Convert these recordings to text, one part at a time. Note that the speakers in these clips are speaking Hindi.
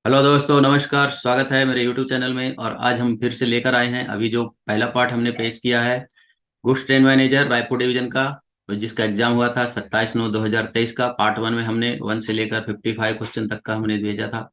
हेलो दोस्तों, नमस्कार। स्वागत है मेरे यूट्यूब चैनल में। और आज हम फिर से लेकर आए हैं अभी जो पहला पार्ट हमने पेश किया है goods train manager Raipur division का, तो जिसका एग्जाम हुआ था 27/9/2023 का। पार्ट वन में हमने 1 से लेकर 55 क्वेश्चन तक का हमने भेजा था।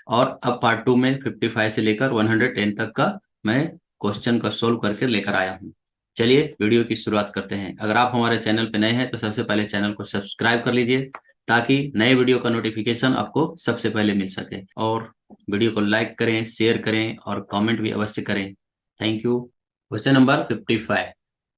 और अब पार्ट टू में 55 से लेकर 110 तक का मैं क्वेश्चन को सोल्व करके लेकर आया हूँ। चलिए वीडियो की शुरुआत करते हैं। अगर आप हमारे चैनल पर नए हैं तो सबसे पहले चैनल को सब्सक्राइब कर लीजिए, ताकि नए वीडियो का नोटिफिकेशन आपको सबसे पहले मिल सके। और वीडियो को लाइक करें, शेयर करें और कमेंट भी अवश्य करें। Thank you. Question number 55,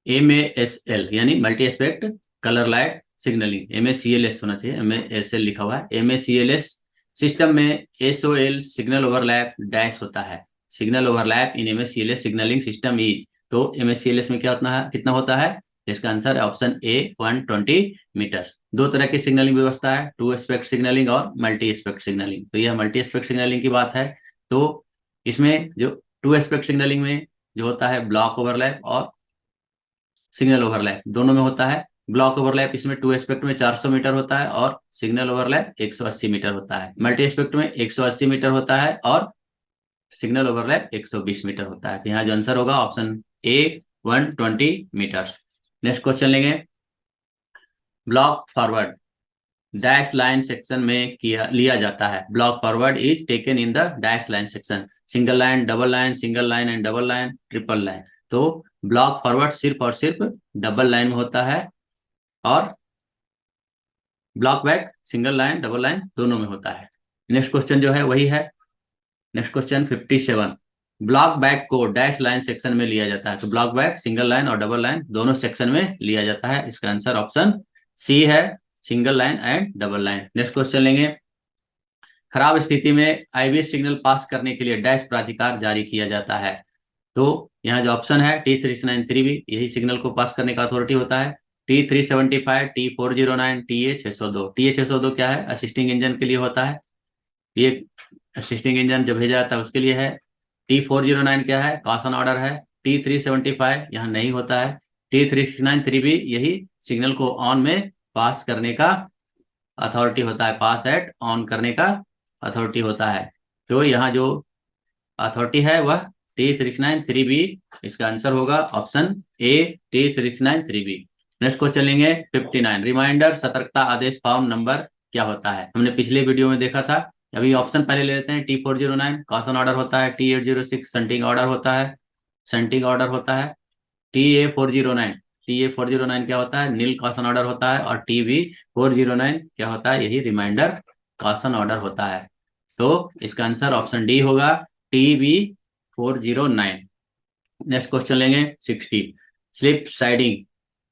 MASL यानी multi aspect colour light signalling. MACLS होना चाहिए, MASL लिखा हुआ है। MACLS सिस्टम में SOL सिग्नल ओवरलैप डैश होता है। Signal overlap in MACLS signalling system is. तो MACLS में क्या होता है, कितना होता है? इसका आंसर है ऑप्शन ए, 120 मीटर्स। दो तरह की सिग्नलिंग व्यवस्था है, टू एस्पेक्ट सिग्नलिंग और मल्टी एस्पेक्ट सिग्नलिंग। तो यह मल्टी एस्पेक्ट सिग्नलिंग की बात है। तो इसमें जो टू एस्पेक्ट सिग्नलिंग में जो होता है ब्लॉक ओवरलैप और सिग्नल ओवरलैप दोनों में होता है। ब्लॉक ओवरलैप इसमें टू एस्पेक्ट में 400 मीटर होता है और सिग्नल ओवरलैप 180 मीटर होता है। मल्टी एस्पेक्ट में 180 मीटर होता है और सिग्नल ओवरलैप 120 मीटर होता है। तो यहाँ जो आंसर होगा option A, 120 metre. Next question लेंगे। Block forward dash line section में किया लिया जाता है। Block forward is taken in the dash line section. Single line, double line, single line and double line, triple line. तो ब्लॉक फॉरवर्ड सिर्फ और सिर्फ डबल लाइन में होता है और block back single line double line दोनों में होता है। नेक्स्ट क्वेश्चन जो है वही है। नेक्स्ट क्वेश्चन 57, ब्लॉक बैक को डैश लाइन सेक्शन में लिया जाता है। तो ब्लॉक बैक सिंगल लाइन और डबल लाइन दोनों सेक्शन में लिया जाता है। इसका आंसर ऑप्शन सी है, single line and double line. Next question लेंगे। खराब स्थिति में आईबीएस सिग्नल पास करने के लिए डैश प्राधिकार जारी किया जाता है। तो यहाँ जो ऑप्शन है T393B, यही सिग्नल को पास करने का अथॉरिटी होता है। T375, T409, TA602। TA602 क्या है? असिस्टिंग इंजन के लिए होता है। ये असिस्टिंग इंजन जब भेजा जाता है उसके लिए है। T409 क्या है? कॉशन ऑर्डर है। T375 यहाँ नहीं होता है। T393B यही सिग्नल को ऑन में पास करने का अथॉरिटी होता है, पास एट ऑन करने का अथॉरिटी होता है। तो यहाँ जो अथॉरिटी है वह T393B। इसका आंसर होगा ऑप्शन ए, T393B। नेक्स्ट क्वेश्चन लेंगे 59, रिमाइंडर सतर्कता आदेश फॉर्म नंबर क्या होता है? हमने पिछले वीडियो में देखा था। अभी ऑप्शन पहले ले लेते हैं। T409 कॉशन ऑर्डर होता है। T806 संटिंग ऑर्डर होता है, संटिंग ऑर्डर होता है। TA409, TA409 क्या होता है? नील कॉशन ऑर्डर होता है। और TB409 क्या होता है? यही रिमाइंडर कॉशन ऑर्डर होता है। तो इसका आंसर ऑप्शन डी होगा, TB409। नेक्स्ट क्वेश्चन लेंगे 60, स्लिप साइडिंग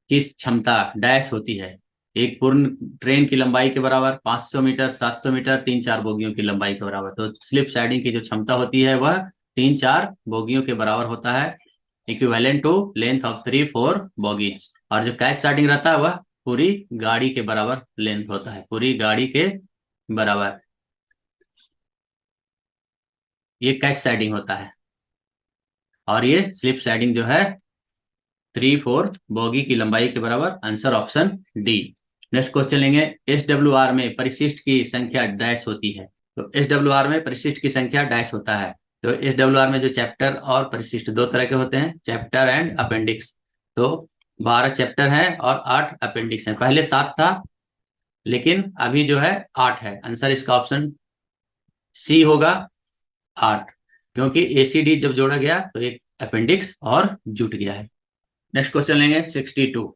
की क्षमता डैश होती है। एक पूर्ण ट्रेन की लंबाई के बराबर, 500 मीटर, 700 मीटर, 3-4 बोगियों की लंबाई के बराबर। तो स्लिप साइडिंग की जो क्षमता होती है वह 3-4 बोगियों के बराबर होता है, equivalent to length of 3-4 bogies. और जो कैच साइडिंग रहता है वह पूरी गाड़ी के बराबर लेंथ होता है, पूरी गाड़ी के बराबर। ये कैच साइडिंग होता है और ये स्लिप साइडिंग जो है 3-4 बोगी की लंबाई के बराबर। Answer option D. Next question लेंगे। SWR में परिशिष्ट की संख्या डैश होती है। तो SWR में परिशिष्ट की संख्या डैश होता है। तो SWR में जो चैप्टर और परिशिष्ट दो तरह के होते हैं, चैप्टर एंड अपेंडिक्स। तो 12 चैप्टर हैं और 8 अपेंडिक्स हैं। पहले 7 था लेकिन अभी जो है 8 है। आंसर इसका ऑप्शन सी होगा, 8। क्योंकि ACD जब जोड़ा गया तो एक अपेंडिक्स और जुट गया है। नेक्स्ट क्वेश्चन लेंगे 62,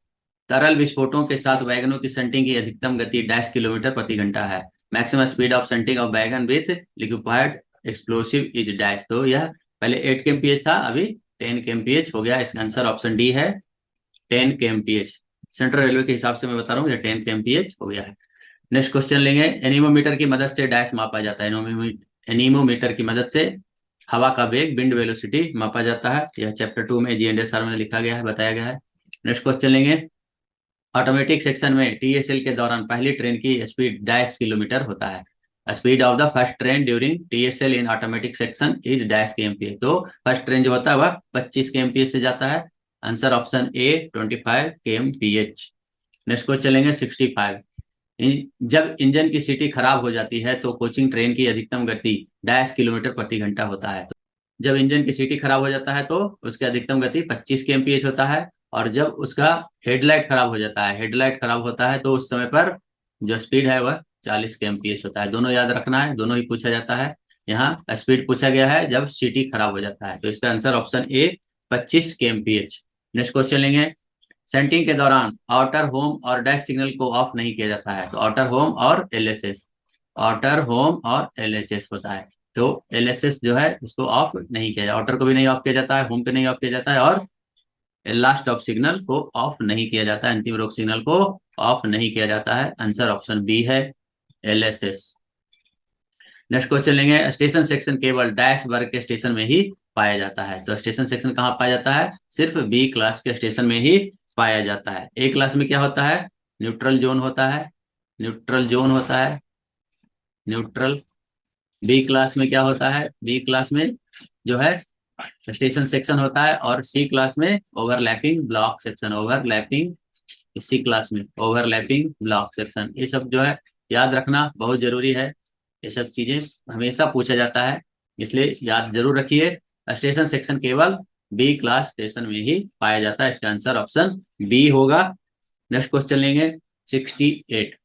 तरल विस्फोटों के साथ वैगनों की संटिंग की अधिकतम गति डैश किलोमीटर प्रति घंटा है। Maximum speed of shunting of wagon with liquefied explosive is dash. तो यह पहले 8 kmph था, अभी 10 kmph हो गया। इसका आंसर ऑप्शन डी है, 10 kmph। सेंट्रल रेलवे के हिसाब से मैं बता रहा हूँ, यह 10 kmph हो गया है। नेक्स्ट क्वेश्चन लेंगे। एनीमोमीटर की मदद से डैश मापा जाता है। एनीमोमीटर की मदद से हवा का वेग, विंड वेलोसिटी मापा जाता है। यह चैप्टर 2 में GNSR में लिखा गया है, बताया गया है। नेक्स्ट क्वेश्चन लेंगे। ऑटोमेटिक सेक्शन में TSL के दौरान पहली ट्रेन की स्पीड डैश किलोमीटर होता है। Speed of the first train during TSL in automatic section is dash kmph। तो फर्स्ट ट्रेन जो होता है वह 25 kmph से जाता है। Answer option A, 25 kmph। Next question लेंगे 65, जब इंजन की सीटी खराब हो जाती है तो कोचिंग ट्रेन की अधिकतम गति डैश किलोमीटर प्रति घंटा होता है। तो जब इंजन की सीटी खराब हो जाता है तो उसकी अधिकतम गति 25 kmph होता है। और जब उसका हेडलाइट खराब हो जाता है, हेडलाइट खराब होता है तो उस समय पर जो स्पीड है वह 40 kmph होता है। दोनों याद रखना है, दोनों ही पूछा जाता है। यहाँ स्पीड पूछा गया है जब सीटी खराब हो जाता है, तो इसका answer option A 25 kmph। Next question लेंगे। सेंटिंग के दौरान आउटर होम और डैश सिग्नल को ऑफ नहीं किया जाता है। तो आउटर होम और एलएसएस, आउटर होम और एलएचएस होता है। तो एलएसएस जो है उसको ऑफ नहीं किया जाता, आउटर को भी नहीं ऑफ किया जाता है, होम को नहीं ऑफ किया जाता है, और लास्ट ऑफ सिग्नल को ऑफ नहीं किया जाता है, अंतिम रोक सिग्नल को ऑफ नहीं किया जाता है। आंसर ऑप्शन बी है, एलएसएस। नेक्स्ट क्वेश्चन लेंगे। स्टेशन सेक्शन केवल डैश वर्ग के स्टेशन में ही पाया जाता है। तो स्टेशन सेक्शन कहाँ पाया जाता है? सिर्फ बी क्लास के स्टेशन में ही पाया जाता है। ए क्लास में क्या होता है? न्यूट्रल जोन होता है, न्यूट्रल जोन होता है, न्यूट्रल। बी क्लास में क्या होता है? बी क्लास में जो है स्टेशन सेक्शन होता है, और सी क्लास में ओवरलैपिंग ब्लॉक सेक्शन, ओवरलैपिंग, सी क्लास में ओवरलैपिंग ब्लॉक सेक्शन। ये सब जो है याद रखना बहुत जरूरी है, ये सब चीजें हमेशा पूछा जाता है, इसलिए याद जरूर रखिए। स्टेशन सेक्शन केवल बी क्लास स्टेशन में ही पाया जाता है, इसका आंसर ऑप्शन बी होगा। नेक्स्ट क्वेश्चन लेंगे। 68।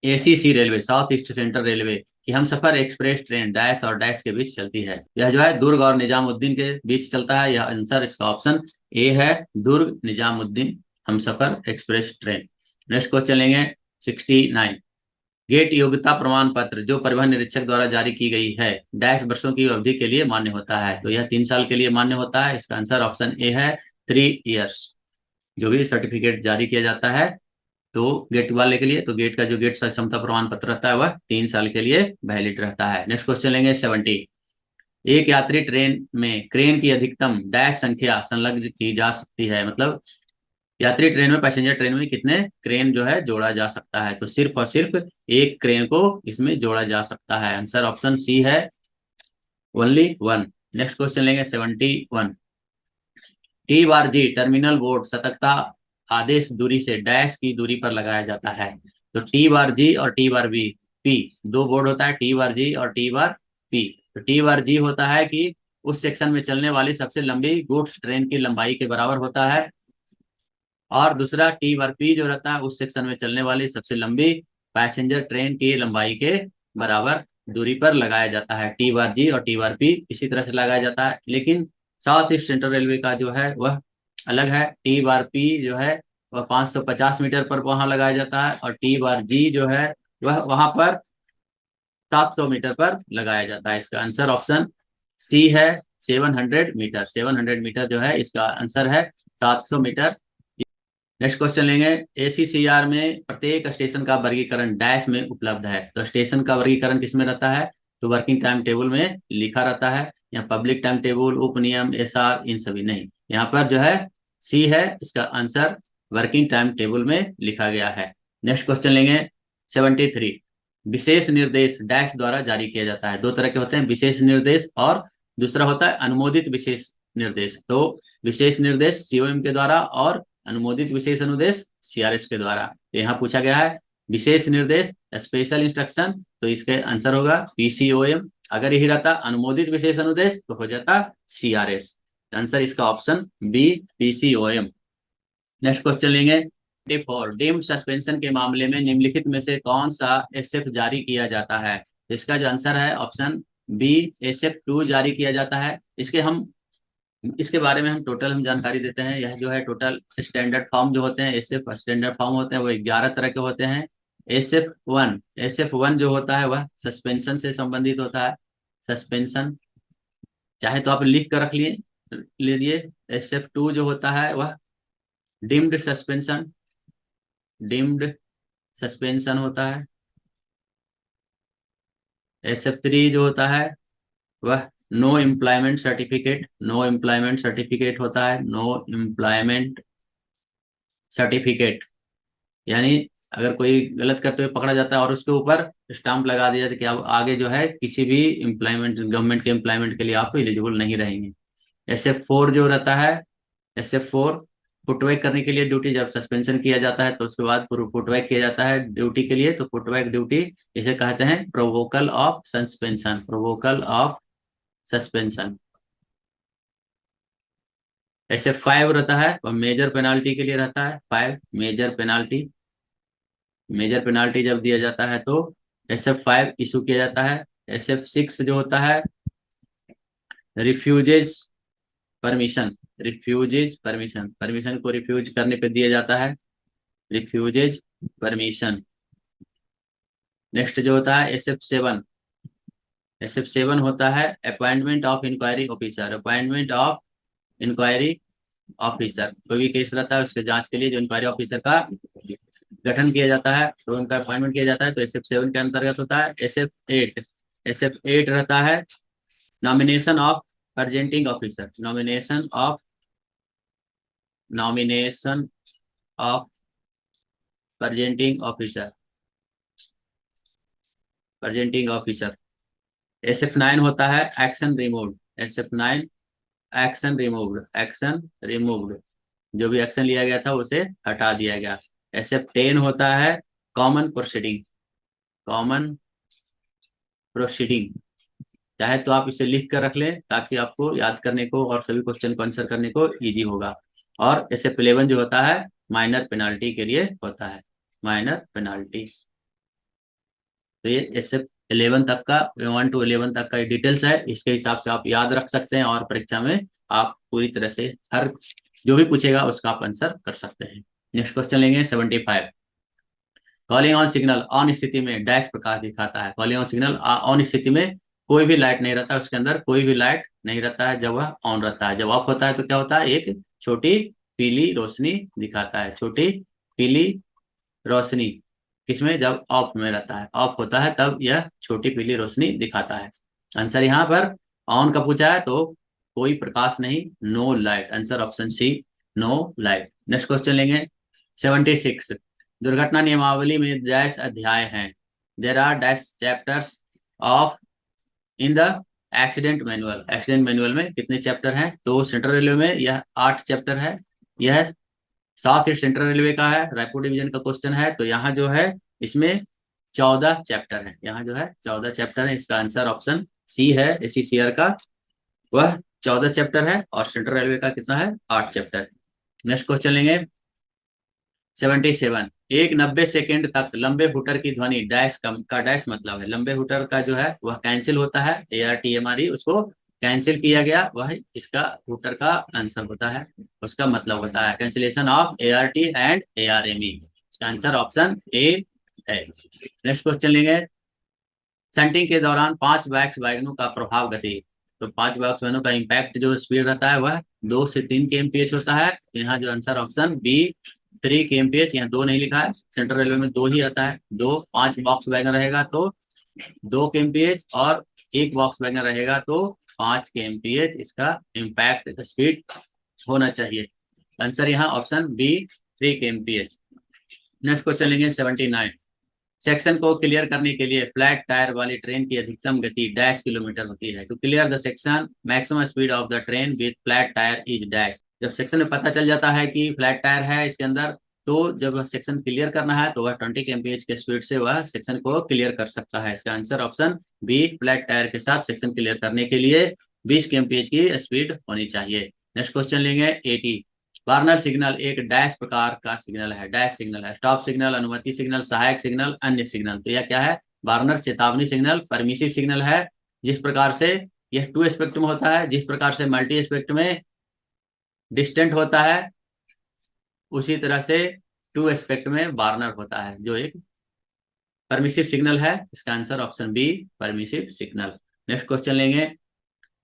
ACC railway, south east central railway की हमसफर एक्सप्रेस ट्रेन डैश और डैश के बीच चलती है। यह जो है दुर्ग और निजामुद्दीन के बीच चलता है। यह आंसर इसका ऑप्शन ए है, Durg Nizamuddin Humsafar express train. Next question लेंगे। 69। गेट योग्यता प्रमाण पत्र जो परिवहन निरीक्षक द्वारा जारी की गई है डैश वर्षों की अवधि के लिए मान्य होता है। तो यह 3 साल के लिए मान्य होता है, इसका आंसर ऑप्शन ए है, 3 years। जो भी सर्टिफिकेट जारी किया जाता है तो गेट वाले के लिए, तो गेट का जो गेट सक्षमता प्रमाण पत्र रहता है वह 3 साल के लिए वैलिड रहता है। नेक्स्ट क्वेश्चन लेंगे। 70। एक यात्री ट्रेन में क्रेन की अधिकतम डैश संख्या संलग्न की जा सकती है। मतलब यात्री ट्रेन में, पैसेंजर ट्रेन में कितने क्रेन जो है जोड़ा जा सकता है? तो सिर्फ और सिर्फ एक क्रेन को इसमें जोड़ा जा सकता है। आंसर ऑप्शन सी है, ओनली 1। नेक्स्ट क्वेश्चन लेंगे। 71। टी बार जी टर्मिनल बोर्ड सतर्कता आदेश दूरी से डैश की दूरी पर लगाया जाता है। तो टी बार जी और टी बार बी, पी, दो बोर्ड होता है, टी बार जी और टी बार पी। तो टी बार जी होता है कि उस सेक्शन में चलने वाली सबसे लंबी गुड्स ट्रेन की लंबाई के बराबर होता है, और दूसरा टी बार पी जो रहता है उस सेक्शन में चलने वाली सबसे लंबी पैसेंजर ट्रेन की लंबाई के बराबर दूरी पर लगाया जाता है। टी बार जी और टी बार पी इसी तरह से लगाया जाता है, लेकिन साउथ ईस्ट सेंट्रल रेलवे का जो है वह अलग है। टी बार पी जो है वह 550 मीटर पर वहां लगाया जाता है, और टी बार जी जो है वह वहां पर 700 मीटर पर लगाया जाता है। इसका आंसर ऑप्शन सी है, 700 मीटर। 700 मीटर जो है इसका आंसर है, 700 मीटर। नेक्स्ट क्वेश्चन लेंगे। एसीसीआर में प्रत्येक स्टेशन का वर्गीकरण डैश में उपलब्ध है। तो स्टेशन का वर्गीकरण किसमें रहता है? तो वर्किंग टाइम टेबल में लिखा रहता है। यहाँ पब्लिक टाइम टेबल, उप नियम, एसआर, इन सभी नहीं। यहाँ पर जो है सी है इसका आंसर, वर्किंग टाइम टेबल में लिखा गया है। नेक्स्ट क्वेश्चन लेंगे। 73। विशेष निर्देश डैश द्वारा जारी किया जाता है। दो तरह के होते हैं, विशेष निर्देश और दूसरा होता है अनुमोदित विशेष निर्देश। तो विशेष निर्देश सीओएम के द्वारा और अनुमोदित विशेष अनुदेश सीआरएस के द्वारा। तो यहाँ पूछा गया है विशेष निर्देश, स्पेशल इंस्ट्रक्शन, तो इसके आंसर होगा पीसीओएम। अगर यही रहता अनुमोदित विशेष अनुदेश तो हो जाता सीआरएस। आंसर इसका ऑप्शन बी, पीसीओएम। नेक्स्ट क्वेश्चन लेंगे। 74। डीम्ड सस्पेंशन के मामले में निम्नलिखित में से कौन सा एसएफ जारी किया जाता है? तो इसका जो आंसर है ऑप्शन बी, एसएफ 2 जारी किया जाता है। इसके बारे में हम टोटल जानकारी देते हैं। यह जो है टोटल स्टैंडर्ड फॉर्म जो होते हैं, एसएफ स्टैंडर्ड फॉर्म होते हैं, वो 11 तरह के होते हैं। एसएफ 1 जो होता है वह सस्पेंशन से संबंधित होता है, सस्पेंशन। चाहे तो आप लिख कर रख लीजिए। एसएफ 2 जो होता है वह डिम्ड सस्पेंशन, डिम्ड सस्पेंशन होता है। एसएफ 3 जो होता है वह know employment certificate, know employment certificate होता है, नो एम्प्लॉयमेंट सर्टिफिकेट। यानी अगर कोई गलत करते हुए पकड़ा जाता है और उसके ऊपर स्टाम्प लगा दिया जाता है कि अब आगे जो है किसी भी एम्प्लॉयमेंट, गवर्नमेंट के एम्प्लॉयमेंट के लिए आप एलिजिबल नहीं रहेंगे। एसएफ 4 जो रहता है, एसएफ 4 फुटवर्क करने के लिए ड्यूटी, जब सस्पेंशन किया जाता है तो उसके बाद फुटवर्क किया जाता है ड्यूटी के लिए, तो फुटवर्क ड्यूटी इसे कहते हैं प्रोवोकल ऑफ सस्पेंशन, प्रोवोकल ऑफ सस्पेंशन। ऐसे 5 रहता है और मेजर पेनाल्टी के लिए रहता है 5 मेजर पेनाल्टी। मेजर पेनाल्टी जब दिया जाता है तो SF5 इशू किया जाता है। SF6 जो होता है refuses permission, refuses permission, permission को रिफ्यूज करने पे दिया जाता है रिफ्यूजेज परमिशन। नेक्स्ट जो होता है SF7, SF7 होता है appointment of inquiry officer, appointment of inquiry officer. कोई भी केस रहता है उसके जांच के लिए जो इंक्वायरी ऑफिसर का गठन किया जाता है तो उनका अपॉइंटमेंट किया जाता है, तो SF7 के अंतर्गत होता है। SF8, SF8 रहता है nomination of presenting officer, nomination of presenting officer, presenting officer. SF9 होता है action removed, SF9 action removed, action removed, जो भी एक्शन लिया गया था उसे हटा दिया गया। SF10 होता है कॉमन प्रोसीडिंग, कॉमन प्रोसीडिंग। चाहे तो आप इसे लिख कर रख लें ताकि आपको याद करने को और सभी क्वेश्चन को आंसर करने को इजी होगा। और SF11 जो होता है माइनर पेनाल्टी के लिए होता है, माइनर पेनाल्टी। तो ये SF11 तक का, 1 to 11 तक का डिटेल्स है, इसके हिसाब से आप याद रख सकते हैं और परीक्षा में आप पूरी तरह से हर जो भी पूछेगा उसका आप आंसर कर सकते हैं। नेक्स्ट क्वेश्चन लेंगे 75। कॉलिंग ऑन सिग्नल ऑन स्थिति में डैश प्रकाश दिखाता है। कॉलिंग ऑन सिग्नल ऑन स्थिति में कोई भी लाइट नहीं रहता, उसके अंदर कोई भी लाइट नहीं रहता है जब वह ऑन रहता है। जब ऑफ होता है तो क्या होता है, एक छोटी पीली रोशनी दिखाता है, छोटी पीली रोशनी। किसमें, जब ऑफ में रहता है, ऑफ होता है तब यह छोटी पीली रोशनी दिखाता है। आंसर यहाँ पर ऑन का पूछा है तो कोई प्रकाश नहीं, no light, answer option C, no light. Next question लेंगे 76। दुर्घटना नियमावली में डैश अध्याय हैं, there are dash chapters of in the accident manual. Accident manual में कितने चैप्टर हैं, तो सेंट्रल रेलवे में यह 8 चैप्टर है। यह साउथ ईस्ट सेंट्रल रेलवे का है, रायपुर डिवीजन का क्वेश्चन है, तो यहाँ जो है इसमें 14 चैप्टर है, यहाँ जो है 14 चैप्टर है। इसका आंसर ऑप्शन सी है, ACCR का वह 14 चैप्टर है और सेंट्रल रेलवे का कितना है, 8 चैप्टर। नेक्स्ट क्वेश्चन लेंगे 77। एक 90 सेकेंड तक लंबे हुटर की ध्वनि डैश का डैश मतलब है, लंबे हुटर का जो है वह कैंसिल होता है, ARTMRE उसको कैंसिल किया गया, वह इसका हुटर का आंसर होता है, उसका मतलब होता है cancellation of ART and ARME। इसका आंसर ऑप्शन ए है। नेक्स्ट क्वेश्चन लेंगे, संटिंग के दौरान 5 वैक्स वैगनों का प्रभाव गति। तो 5 वैक्स वैगनों का इम्पैक्ट जो स्पीड रहता है वह 2 से 3 kmph होता है। यहाँ जो आंसर ऑप्शन बी 3 kmph, यहाँ 2 नहीं लिखा है, सेंट्रल रेलवे में 2 ही आता है। 2, 5 बॉक्स वैगन रहेगा तो 2 kmph और 1 बॉक्स वैगन रहेगा तो 5 kmph इसका इम्पैक्ट स्पीड होना चाहिए। आंसर यहाँ option B 3 kmph। Next question लेंगे 79। सेक्शन को क्लियर करने के लिए फ्लैट टायर वाली ट्रेन की अधिकतम गति डैश किलोमीटर होती है। To clear the section maximum speed of the train with flat tyre is dash. जब सेक्शन में पता चल जाता है कि फ्लैट टायर है इसके अंदर, तो जब वह सेक्शन क्लियर करना है तो वह 20 kmph के स्पीड से वह सेक्शन को क्लियर कर सकता है। इसका answer option B, flat tyre के साथ सेक्शन क्लियर करने के लिए 20 kmph की स्पीड होनी चाहिए। नेक्स्ट क्वेश्चन लेंगे 80। वार्नर सिग्नल एक डैश प्रकार का सिग्नल है, डैश सिग्नल है, स्टॉप सिग्नल, अनुमति सिग्नल, सहायक सिग्नल, अन्य सिग्नल। तो यह क्या है, वार्नर चेतावनी सिग्नल, परमिसिव सिग्नल है। जिस प्रकार से यह 2 एस्पेक्ट में होता है, जिस प्रकार से मल्टी एस्पेक्ट में डिस्टेंट होता है, उसी तरह से 2 एस्पेक्ट में वार्नर होता है जो एक परमिसिव सिग्नल है। इसका answer option B, permissive signal. Next question लेंगे,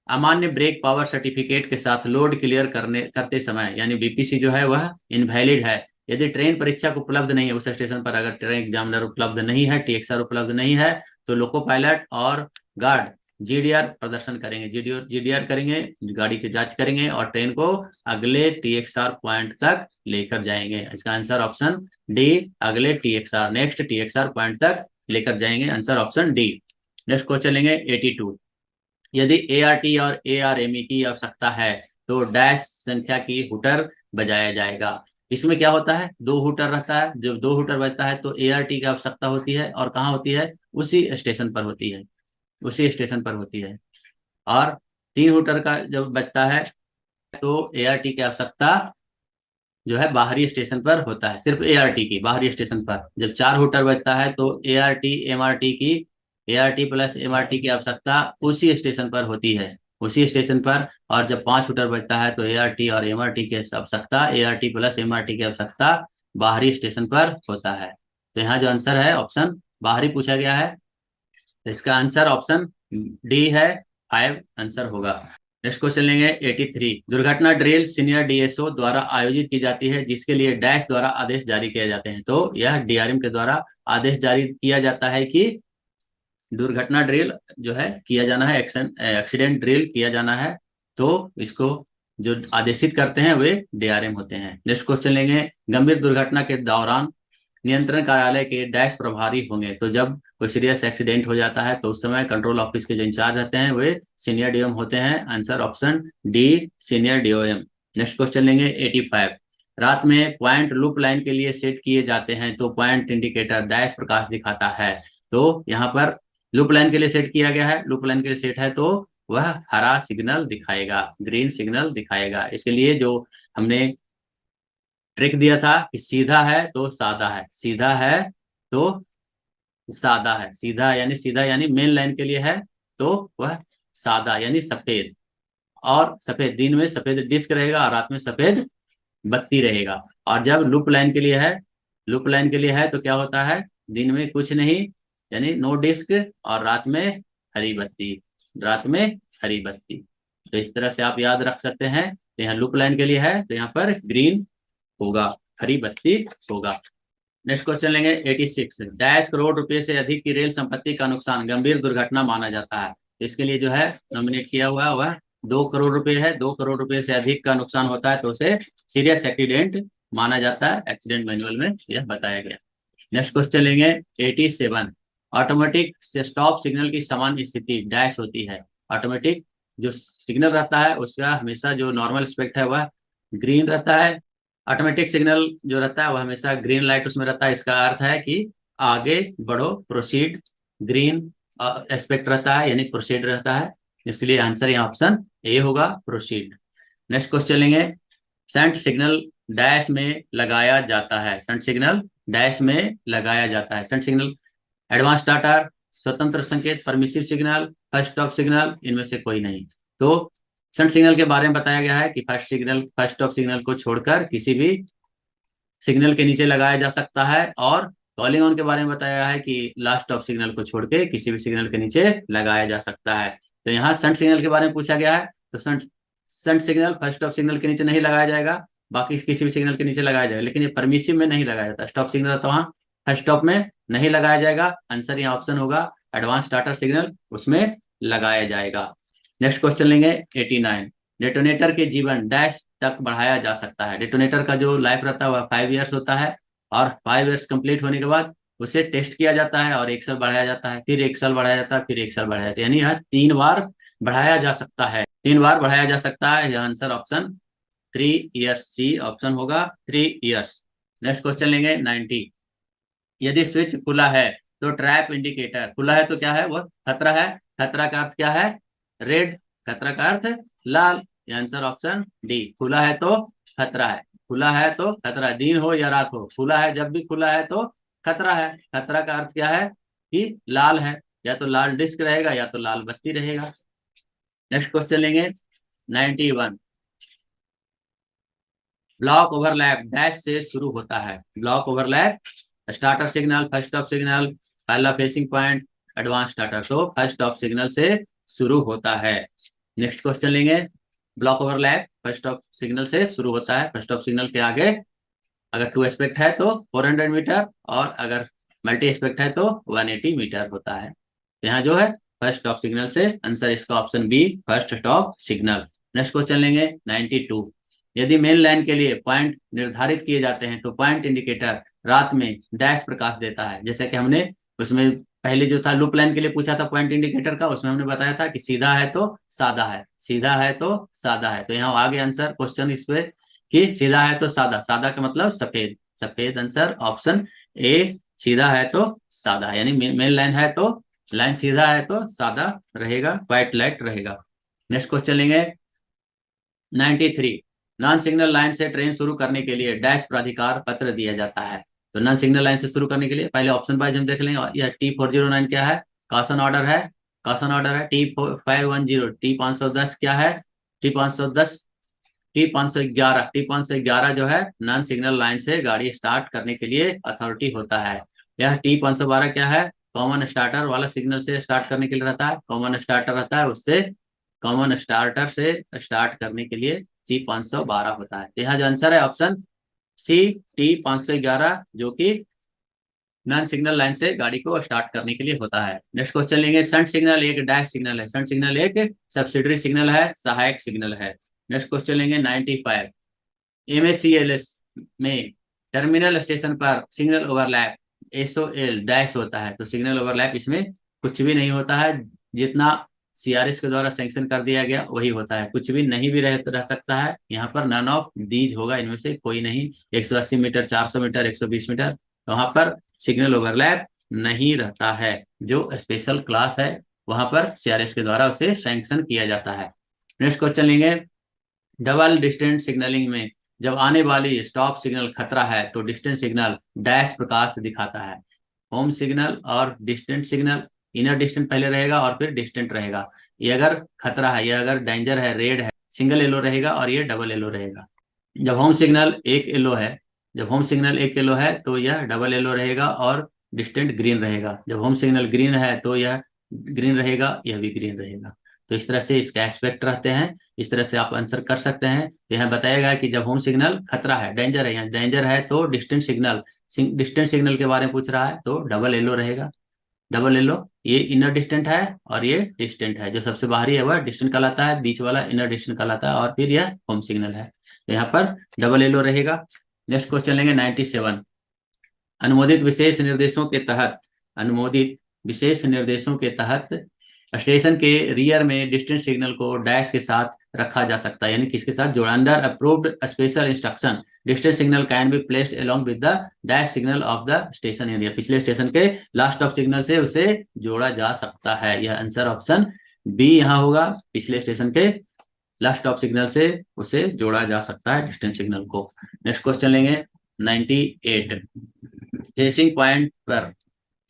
अमान्य ब्रेक पावर सर्टिफिकेट के साथ लोड क्लियर करते समय यानी BPC जो है वह इनवैलिड है यदि ट्रेन परीक्षक उपलब्ध नहीं है उस स्टेशन पर। अगर ट्रेन एग्जामिनर उपलब्ध नहीं है, TXR उपलब्ध नहीं है, तो लोको पायलट और गार्ड GDR प्रदर्शन करेंगे, GDR करेंगे, गाड़ी की जांच करेंगे और ट्रेन को अगले TXR पॉइंट तक लेकर जाएंगे। इसका आंसर ऑप्शन डी, अगले TXR, नेक्स्ट TXR पॉइंट तक लेकर जाएंगे, answer option D. Next question लेंगे 82। यदि ART और ARME की आवश्यकता है तो डैश संख्या की हुटर बजाया जाएगा। इसमें क्या होता है, दो हुटर रहता है, जब दो हुटर बजता है तो एआरटी की आवश्यकता होती है, और कहाँ होती है, उसी स्टेशन पर होती है, उसी स्टेशन पर होती है। और तीन हुटर का जब बजता है तो एआरटी की आवश्यकता जो है बाहरी स्टेशन पर होता है, सिर्फ एआरटी की बाहरी स्टेशन पर। जब चार हुटर बजता है तो एआरटी एमआरटी की, एआरटी प्लस एमआरटी की आवश्यकता उसी स्टेशन पर होती है, उसी स्टेशन पर। और जब पांच हुटर बजता है तो एआरटी और एमआरटी की आवश्यकता, एआरटी प्लस एमआरटी की आवश्यकता बाहरी स्टेशन पर होता है। तो यहाँ जो आंसर है ऑप्शन बाहरी पूछा गया है, तो इसका आंसर ऑप्शन डी है, फाइव आंसर होगा। नेक्स्ट क्वेश्चन लेंगे 83। दुर्घटना ड्रिल सीनियर डीएसओ द्वारा आयोजित की जाती है जिसके लिए डैश द्वारा आदेश जारी किए जाते हैं। तो यह डीआरएम के द्वारा आदेश जारी किया जाता है कि दुर्घटना ड्रिल जो है किया जाना है, एक्सीडेंट ड्रिल किया जाना है। तो इसको जो आदेशित करते हैं वे डीआरएम होते हैं। नेक्स्ट क्वेश्चन लेंगे, गंभीर दुर्घटना के दौरान नियंत्रण कार्यालय के डैश प्रभारी होंगे। तो जब कोई सीरियस एक्सीडेंट हो जाता है तो उस समय कंट्रोल ऑफिस के जो इंचार्ज रहते हैं वे सीनियर डीओएम होते हैं। Answer option D, senior DOM. Next question लेंगे 85। रात में पॉइंट लूप लाइन के लिए सेट किए जाते हैं तो पॉइंट इंडिकेटर डैश प्रकाश दिखाता है। तो यहाँ पर लूप लाइन के लिए सेट किया गया है, लूप लाइन के लिए सेट है तो वह हरा सिग्नल दिखाएगा, ग्रीन सिग्नल दिखाएगा। इसके लिए जो हमने ट्रिक दिया था कि सीधा है तो सादा है, सीधा है तो सादा है, सीधा यानी सीधा यानी मेन लाइन के लिए है तो वह सादा यानी सफेद। और सफेद दिन में सफेद डिस्क रहेगा और रात में सफेद बत्ती रहेगा। और जब लूप लाइन के लिए है, लूप लाइन के लिए है तो क्या होता है, दिन में कुछ नहीं यानी नो डिस्क, और रात में हरी बत्ती, रात में हरी बत्ती। तो इस तरह से आप याद रख सकते हैं। तो यहाँ लूप लाइन के लिए है तो यहाँ पर ग्रीन होगा, हरी बत्ती होगा। नेक्स्ट क्वेश्चन लेंगे 86। डैश करोड़ रुपए से अधिक की रेल संपत्ति का नुकसान गंभीर दुर्घटना माना जाता है। इसके लिए जो है नॉमिनेट किया हुआ है वह 2 करोड़ रुपए है। 2 करोड़ रुपए से अधिक का नुकसान होता है तो उसे सीरियस एक्सीडेंट माना जाता है, एक्सीडेंट मैनुअल में यह बताया गया। नेक्स्ट क्वेश्चन लेंगे 87। ऑटोमेटिक स्टॉप सिग्नल की समान स्थिति डैश होती है। ऑटोमेटिक जो सिग्नल रहता है उसका हमेशा जो नॉर्मल स्पेक्ट है वह ग्रीन रहता है। ऑटोमेटिक सिग्नल जो रहता है वह हमेशा ग्रीन लाइट उसमें रहता है। इसका अर्थ है कि आगे बढ़ो, प्रोसीड, ग्रीन एस्पेक्ट रहता है यानी प्रोसीड रहता है। इसलिए आंसर यहाँ ऑप्शन ए होगा, प्रोसीड। नेक्स्ट क्वेश्चन लेंगे, सेंट सिग्नल डैश में लगाया जाता है। सेंट सिग्नल डैश में लगाया जाता है। सेंट सिग्नल एडवांस स्टार्टर, स्वतंत्र संकेत, permissive signal, first stop signal, इनमें से कोई नहीं। तो सेंट सिग्नल के बारे में बताया गया है कि first signal, first stop signal को छोड़कर किसी भी सिग्नल के नीचे लगाया जा सकता है। और कॉलिंग ऑन के बारे में बताया गया है कि लास्ट स्टॉप सिग्नल को छोड़ के किसी भी सिग्नल के नीचे लगाया जा सकता है। तो यहाँ सेंट सिग्नल के बारे में पूछा गया है तो सेंट सेंट सिग्नल फर्स्ट स्टॉप सिग्नल के नीचे नहीं लगाया जाएगा, बाकी किसी भी सिग्नल के नीचे लगाया जाएगा। लेकिन ये परमिसिव में नहीं लगाया जाता, स्टॉप सिग्नल तो वहाँ फर्स्ट स्टॉप में नहीं लगाया जाएगा। आंसर यहाँ ऑप्शन होगा एडवांस स्टार्टर सिग्नल, उसमें लगाया जाएगा। नेक्स्ट क्वेश्चन लेंगे 89। डेटोनेटर के जीवन डैश तक बढ़ाया जा सकता है। डेटोनेटर का जो लाइफ रहता है वह 5 ईयर्स होता है, और 5 ईयर्स कंप्लीट होने के बाद उसे टेस्ट किया जाता है और 1 साल बढ़ाया जाता है, फिर 1 साल बढ़ाया जाता है, फिर 1 साल बढ़ाया जाता है, यानी यह 3 बार बढ़ाया जा सकता है। 3 बार बढ़ाया जा सकता है। यह answer option 3 years, C option होगा 3 ईयर्स। नेक्स्ट क्वेश्चन लेंगे 90। यदि स्विच खुला है तो ट्रैप इंडिकेटर, खुला है तो क्या है, वह खतरा है। खतरा का अर्थ क्या है, रेड, खतरा का अर्थ लाल। आंसर ऑप्शन डी, खुला है तो खतरा है, खुला है तो खतरा, दिन हो या रात हो, खुला है जब भी खुला है तो खतरा है। खतरा का अर्थ क्या है कि लाल है, या तो लाल डिस्क रहेगा या तो लाल बत्ती रहेगा। नेक्स्ट क्वेश्चन लेंगे 91। ब्लॉक ओवरलैप डैश से शुरू होता है। Block overlap starter signal, first stop signal, पहला फेसिंग पॉइंट, एडवांस स्टार्टर, तो फर्स्ट स्टॉप सिग्नल से शुरू होता है। नेक्स्ट क्वेश्चन लेंगे, block overlap first stop signal से शुरू होता है। फर्स्ट स्टॉप सिग्नल के आगे अगर 2 एस्पेक्ट है तो 400 मीटर, और अगर मल्टी एस्पेक्ट है तो 180 मीटर होता है। यहाँ जो है फर्स्ट स्टॉप सिग्नल से, आंसर इसका option B, first stop signal. Next question लेंगे 92। यदि मेन लाइन के लिए पॉइंट निर्धारित किए जाते हैं तो पॉइंट इंडिकेटर रात में डैश प्रकाश देता है। जैसे कि हमने उसमें पहले जो था लूप लाइन के लिए पूछा था पॉइंट इंडिकेटर का, उसमें हमने बताया था कि सीधा है तो सादा है, सीधा है तो सादा है। तो यहाँ आगे आंसर क्वेश्चन इस पे कि सीधा है तो सादा, सादा का मतलब सफेद, सफेद आंसर ऑप्शन ए। सीधा है तो सादा, यानी मेन लाइन है तो, लाइन सीधा है तो सादा रहेगा, व्हाइट लाइट रहेगा। नेक्स्ट क्वेश्चन लेंगे 93। नॉन सिग्नल लाइन से ट्रेन शुरू करने के लिए डैश प्राधिकार पत्र दिया जाता है। तो नॉन सिग्नल लाइन से शुरू करने के लिए पहले ऑप्शन वाइज हम देख लेंगे। यह T409 क्या है? कॉशन ऑर्डर है, कॉशन ऑर्डर है। T510, T510 क्या है? T510, T511 जो है नॉन सिग्नल लाइन से गाड़ी स्टार्ट करने के लिए अथॉरिटी होता है। यह T512 क्या है? कॉमन स्टार्टर वाला सिग्नल से स्टार्ट करने के लिए रहता है, कॉमन स्टार्टर रहता है उससे, कॉमन स्टार्टर से स्टार्ट करने के लिए T512 होता है। तो यहाँ जो आंसर है ऑप्शन सी, T511, जो कि नॉन सिग्नल लाइन से गाड़ी को स्टार्ट करने के लिए होता है। नेक्स्ट क्वेश्चन लेंगे। शंट सिग्नल एक डैश सिग्नल है, शंट सिग्नल एक सब्सिडरी सिग्नल है, सहायक सिग्नल है। नेक्स्ट क्वेश्चन लेंगे 95। MACLS में टर्मिनल स्टेशन पर सिग्नल ओवरलैप SOL डैश होता है। तो सिग्नल ओवरलैप इसमें कुछ भी नहीं होता है, जितना CRS के द्वारा सैंक्शन कर दिया गया वही होता है, कुछ भी नहीं भी रह सकता है। यहाँ पर नन ऑफ दीज होगा, इनमें से कोई नहीं। 180 मीटर, 400 मीटर, 120 मीटर, वहां पर सिग्नल ओवरलैप नहीं रहता है। जो स्पेशल क्लास है वहां पर CRS के द्वारा उसे सैंक्शन किया जाता है। नेक्स्ट क्वेश्चन लेंगे। डबल डिस्टेंस सिग्नलिंग में जब आने वाली स्टॉप सिग्नल खतरा है तो डिस्टेंस सिग्नल डैश प्रकाश दिखाता है। होम सिग्नल और डिस्टेंट सिग्नल, इनर डिस्टेंट पहले रहेगा और फिर डिस्टेंट रहेगा। ये अगर खतरा है, ये अगर डेंजर है, रेड है, सिंगल येलो रहेगा, और ये डबल येलो रहेगा। जब होम सिग्नल एक येलो है, जब होम सिग्नल एक येलो है तो यह डबल येलो रहेगा और डिस्टेंट ग्रीन रहेगा। जब होम सिग्नल ग्रीन है तो यह ग्रीन रहेगा, यह भी ग्रीन रहेगा। तो इस तरह से इसके एस्पेक्ट रहते हैं, इस तरह से आप आंसर कर सकते हैं। तो यहाँ बताया गया कि जब होम सिग्नल खतरा है, डेंजर है, यहाँ डेंजर है तो डिस्टेंट सिग्नल, डिस्टेंट सिग्नल के बारे में पूछ रहा है तो डबल येलो रहेगा। डबल येलो, ये इनर डिस्टेंट है और ये डिस्टेंट है। जो सबसे बाहरी है वह डिस्टेंट कहलाता है, बीच वाला इनर डिस्टेंट कहलाता है, और फिर यह होम सिग्नल है। तो यहाँ पर डबल येलो रहेगा। नेक्स्ट क्वेश्चन लेंगे 97। अनुमोदित विशेष निर्देशों के तहत, अनुमोदित विशेष निर्देशों के तहत स्टेशन के रियर में डिस्टेंस सिग्नल को डैश के साथ रखा जा सकता है, यानी किसके साथ जोड़ा? Under approved special instruction distance signal can be placed along with the dash signal of the station area. पिछले स्टेशन के लास्ट ऑफ सिग्नल से उसे जोड़ा जा सकता है। यह आंसर ऑप्शन बी यहाँ होगा, पिछले स्टेशन के लास्ट ऑफ सिग्नल से उसे जोड़ा जा सकता है डिस्टेंस सिग्नल को। नेक्स्ट क्वेश्चन लेंगे 98। फेसिंग पॉइंट पर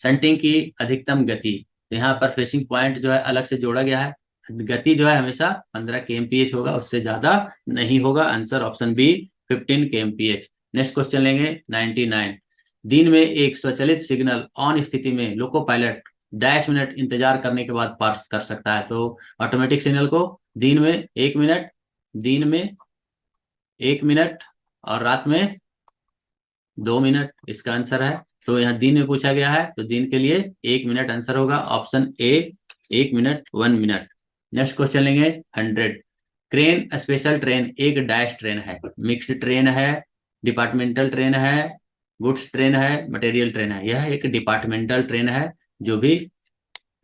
शंटिंग की अधिकतम गति, तो यहाँ पर फेसिंग पॉइंट जो है अलग से जोड़ा गया है। गति जो है हमेशा 15 kmph होगा, उससे ज्यादा नहीं होगा। Answer option B 15 kmph। Next question लेंगे 99। दिन में एक स्वचालित सिग्नल ऑन स्थिति में लोको पायलट डैश मिनट इंतजार करने के बाद पार्स कर सकता है। तो ऑटोमेटिक सिग्नल को दिन में 1 मिनट, दिन में 1 मिनट और रात में 2 मिनट इसका आंसर है। तो यहाँ दिन में पूछा गया है तो दिन के लिए 1 मिनट आंसर होगा, ऑप्शन ए 1 मिनट 1 मिनट। नेक्स्ट क्वेश्चन लेंगे 100। क्रेन स्पेशल ट्रेन एक डैश ट्रेन है, मिक्स्ड ट्रेन है, डिपार्टमेंटल ट्रेन है, गुड्स ट्रेन है, मटेरियल ट्रेन है। यह एक डिपार्टमेंटल ट्रेन है, जो भी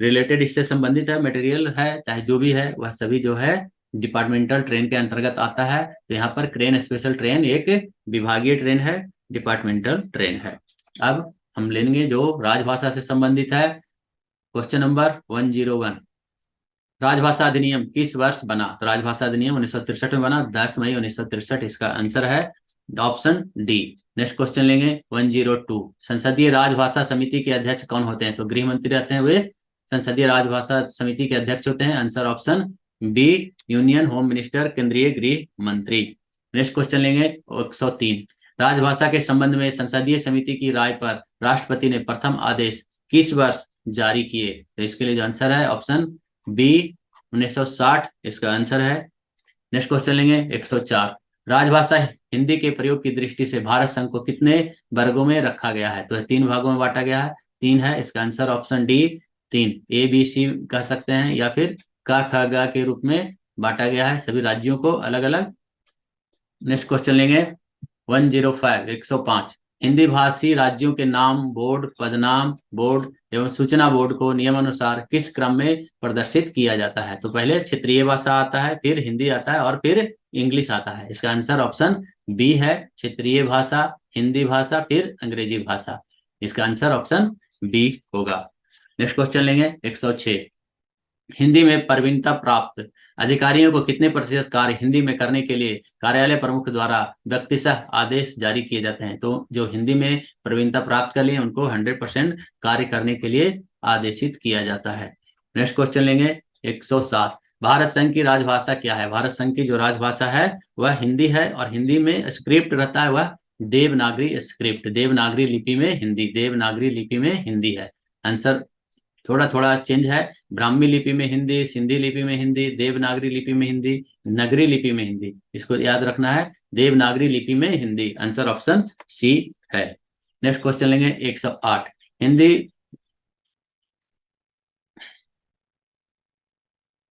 रिलेटेड इससे संबंधित है, मटेरियल है चाहे जो भी है, वह सभी जो है डिपार्टमेंटल ट्रेन के अंतर्गत आता है। तो यहाँ पर क्रेन स्पेशल ट्रेन एक विभागीय ट्रेन है, डिपार्टमेंटल ट्रेन है। अब हम लेंगे जो राजभाषा से संबंधित है। Question number 101। राजभाषा अधिनियम किस वर्ष बना? तो राजभाषा अधिनियम 1963 में बना, 10 मई 1963 इसका आंसर है, ऑप्शन डी। नेक्स्ट क्वेश्चन लेंगे 102। संसदीय राजभाषा समिति के अध्यक्ष कौन होते हैं? तो गृह मंत्री रहते हैं, वे संसदीय राजभाषा समिति के अध्यक्ष होते हैं। Answer option B union home minister, केंद्रीय गृह मंत्री। नेक्स्ट क्वेश्चन लेंगे 103। राजभाषा के संबंध में संसदीय समिति की राय पर राष्ट्रपति ने प्रथम आदेश किस वर्ष जारी किए? तो इसके लिए जो आंसर है ऑप्शन बी 1960 इसका आंसर है। नेक्स्ट क्वेश्चन लेंगे 104। राजभाषा हिंदी के प्रयोग की दृष्टि से भारत संघ को कितने वर्गों में रखा गया है? तो 3 भागों में बांटा गया है, 3 है इसका answer, option D 3। A B C कह सकते हैं या फिर क ख ग के रूप में बांटा गया है सभी राज्यों को अलग अलग। नेक्स्ट क्वेश्चन लेंगे 105 105। हिंदी भाषी राज्यों के नाम बोर्ड, पदनाम बोर्ड एवं सूचना बोर्ड को नियमानुसार किस क्रम में प्रदर्शित किया जाता है? तो पहले क्षेत्रीय भाषा आता है, फिर हिंदी आता है और फिर इंग्लिश आता है। इसका आंसर ऑप्शन बी है, क्षेत्रीय भाषा, हिंदी भाषा, फिर अंग्रेजी भाषा। इसका आंसर ऑप्शन बी होगा। नेक्स्ट क्वेश्चन लेंगे 106। हिंदी में प्रवीणता प्राप्त अधिकारियों को कितने प्रतिशत कार्य हिंदी में करने के लिए कार्यालय प्रमुख द्वारा व्यक्तिशः आदेश जारी किए जाते हैं? तो जो हिंदी में प्रवीणता प्राप्त कर लिए उनको 100% कार्य करने के लिए आदेशित किया जाता है। नेक्स्ट क्वेश्चन लेंगे 107। भारत संघ की राजभाषा क्या है? भारत संघ की जो राजभाषा है वह हिंदी है और हिंदी में स्क्रिप्ट रहता है वह देवनागरी स्क्रिप्ट, देवनागरी लिपि में हिंदी, देवनागरी लिपि में हिंदी है। आंसर थोड़ा थोड़ा चेंज है, ब्राह्मी लिपि में हिंदी, सिंधी लिपि में हिंदी, देवनागरी लिपि में हिंदी, नगरी लिपि में हिंदी। इसको याद रखना है, देवनागरी लिपि में हिंदी। आंसर ऑप्शन सी है। नेक्स्ट क्वेश्चन लेंगे 108। हिंदी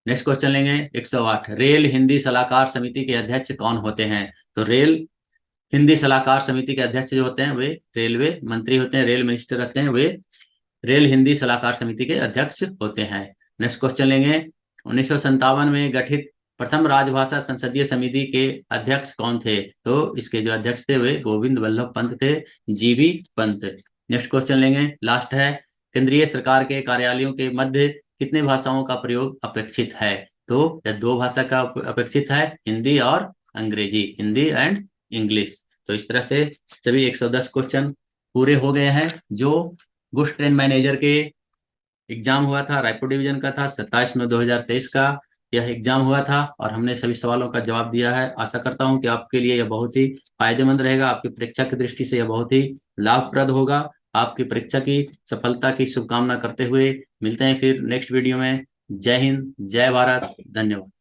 नेक्स्ट क्वेश्चन लेंगे 108। रेल हिंदी सलाहकार समिति के अध्यक्ष कौन होते हैं? तो रेल हिंदी सलाहकार समिति के अध्यक्ष जो होते हैं वे रेलवे मंत्री होते हैं, रेल मिनिस्टर रहते हैं, वे रेल हिंदी सलाहकार समिति के अध्यक्ष होते हैं। नेक्स्ट क्वेश्चन लेंगे 1957 में गठित प्रथम राजभाषा संसदीय समिति के अध्यक्ष कौन थे? तो इसके जो अध्यक्ष थे वे गोविंद वल्लभ पंत थे, जीबी पंत। नेक्स्ट क्वेश्चन लेंगे, लास्ट है। केंद्रीय सरकार के कार्यालयों के मध्य कितने भाषाओं का प्रयोग अपेक्षित है? तो यह दो भाषा का अपेक्षित है, हिंदी और अंग्रेजी, हिंदी एंड इंग्लिश। तो इस तरह से सभी 110 क्वेश्चन पूरे हो गए हैं। जो गुड्स ट्रेन मैनेजर के एग्जाम हुआ था, रायपुर डिवीजन का था, 27/9/2023 का यह एग्जाम हुआ था और हमने सभी सवालों का जवाब दिया है। आशा करता हूं कि आपके लिए यह बहुत ही फायदेमंद रहेगा, आपकी परीक्षा की दृष्टि से यह बहुत ही लाभप्रद होगा। आपकी परीक्षा की सफलता की शुभकामना करते हुए मिलते हैं फिर नेक्स्ट वीडियो में। जय हिंद, जय भारत, धन्यवाद।